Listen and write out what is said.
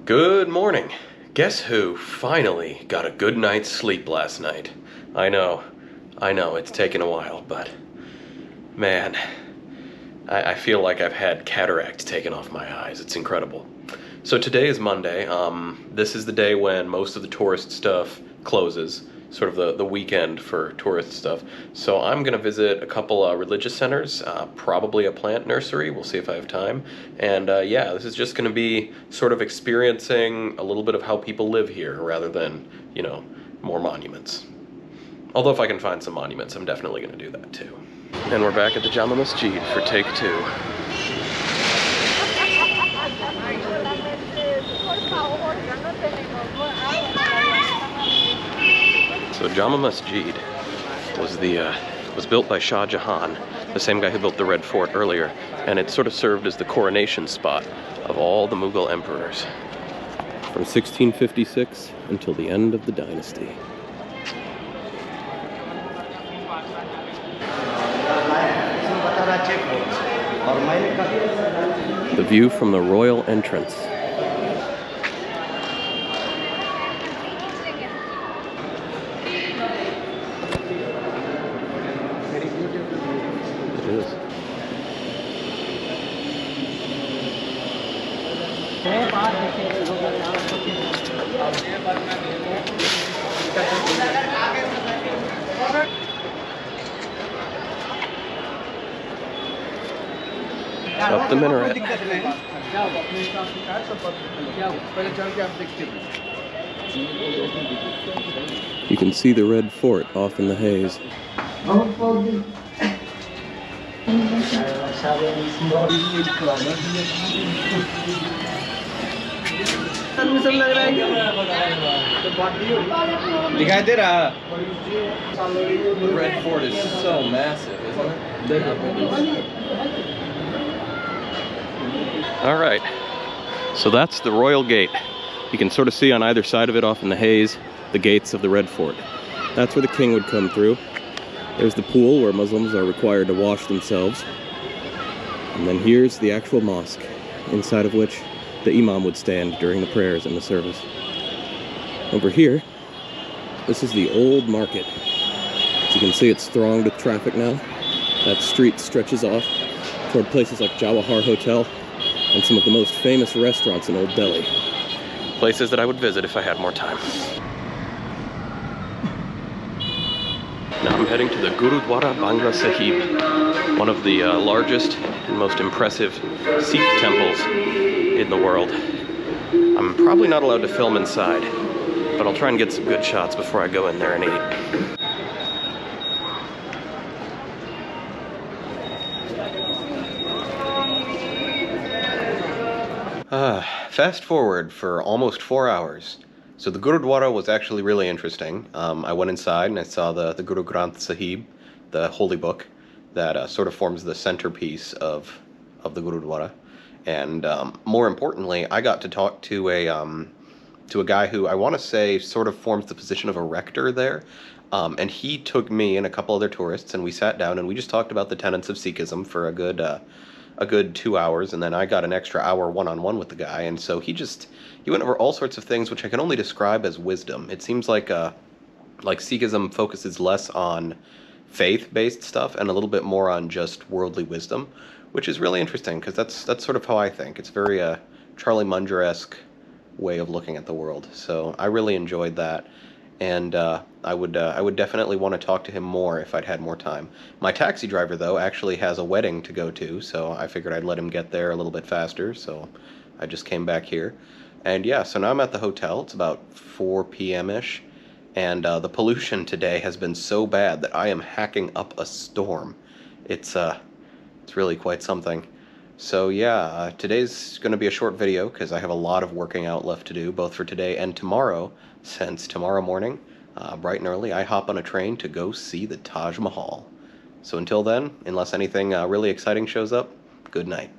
Good morning. Guess who finally got a good night's sleep last night? I know, it's taken a while, but man, I feel like I've had cataract taken off my eyes. It's incredible. So today is Monday. This is the day when most of the tourist stuff closes, sort of the weekend for tourist stuff. So I'm gonna visit a couple religious centers, probably a plant nursery. We'll see if I have time. And yeah, this is just gonna be sort of experiencing a little bit of how people live here rather than, you know, more monuments. Although if I can find some monuments, I'm definitely gonna do that too. And we're back at the Jama Masjid for take 2. So Jama Masjid was built by Shah Jahan, the same guy who built the Red Fort earlier, and it sort of served as the coronation spot of all the Mughal emperors from 1656 until the end of the dynasty. The view from the royal entrance. It is. Up the minaret. You can see the Red Fort off in the haze. The Red Fort is so massive, isn't it? Alright, so that's the Royal Gate. You can sort of see on either side of it off in the haze the gates of the Red Fort. That's where the king would come through. There's the pool where Muslims are required to wash themselves. And then here's the actual mosque, inside of which the imam would stand during the prayers in the service. Over here, this is the old market. As you can see, it's thronged with traffic now. That street stretches off toward places like Jawahar Hotel and some of the most famous restaurants in Old Delhi. Places that I would visit if I had more time. Now I'm heading to the Gurudwara Bangla Sahib, one of the largest and most impressive Sikh temples in the world. I'm probably not allowed to film inside, but I'll try and get some good shots before I go in there and eat. Fast forward for almost 4 hours. So the Gurudwara was actually really interesting. I went inside and I saw the Guru Granth Sahib, the holy book that sort of forms the centerpiece of the Gurudwara. And more importantly, I got to talk to a guy who I want to say sort of forms the position of a rector there. And he took me and a couple other tourists, and we sat down and we just talked about the tenets of Sikhism for a good 2 hours, and then I got an extra hour one-on-one with the guy, and so he went over all sorts of things which I can only describe as wisdom. It seems like Sikhism focuses less on faith-based stuff and a little bit more on just worldly wisdom, which is really interesting because that's sort of how I think. It's very Charlie Munger-esque way of looking at the world. So I really enjoyed that. And I would definitely want to talk to him more if I'd had more time. My taxi driver, though, actually has a wedding to go to, so I figured I'd let him get there a little bit faster, so I just came back here. And yeah, so now I'm at the hotel. It's about 4 p.m.-ish, and the pollution today has been so bad that I am hacking up a storm. It's really quite something. So yeah, today's going to be a short video because I have a lot of working out left to do, both for today and tomorrow, since tomorrow morning, bright and early, I hop on a train to go see the Taj Mahal. So until then, unless anything really exciting shows up, good night.